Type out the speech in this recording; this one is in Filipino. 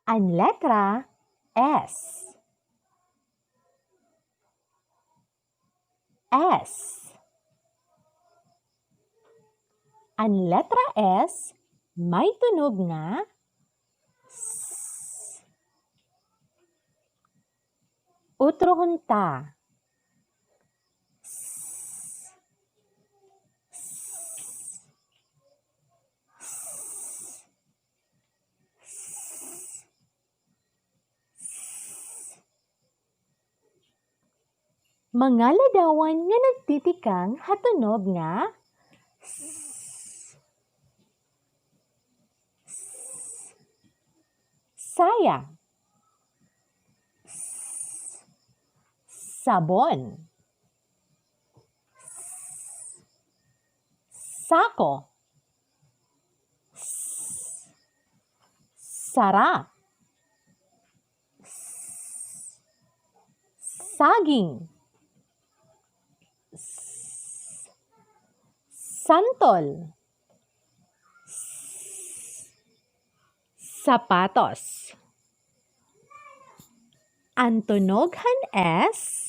Ang letra S. S. Ang letra S may tunog na S. Utrohon ta. S. S. S. Mga ladawan nga nagtitikang hatunog nga S. Saya. S. Sabon. S. Sako. S. Sarap. S. Saging. S. Santol. S. Sapatos. Ang tunog han S